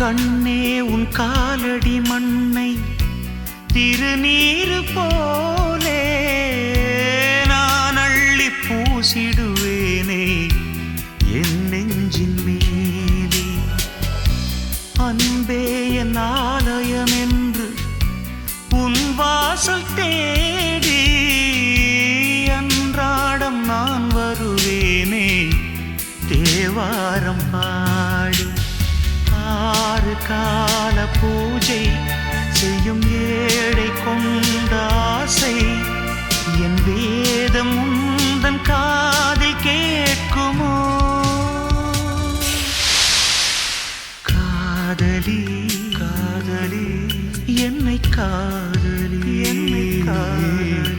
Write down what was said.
கண்ணே உன் காலடி மண்ணை திருநீரு போலே நான் அள்ளி பூசிடுவேனே என் நெஞ்சின் மீதே. அன்பே என் ஆலயம் என்று உன் வாசல் தேடி அன்றாடம் நான் வருவேனே தேவாரம் பாடி. ஆறு கால பூஜை செய்யும் ஏழை கொண்ட ஆசை என் வேதம் உந்தன் காதில் கேட்குமோ? காதலி காதலி என்னை காதலி என்னை காதலி.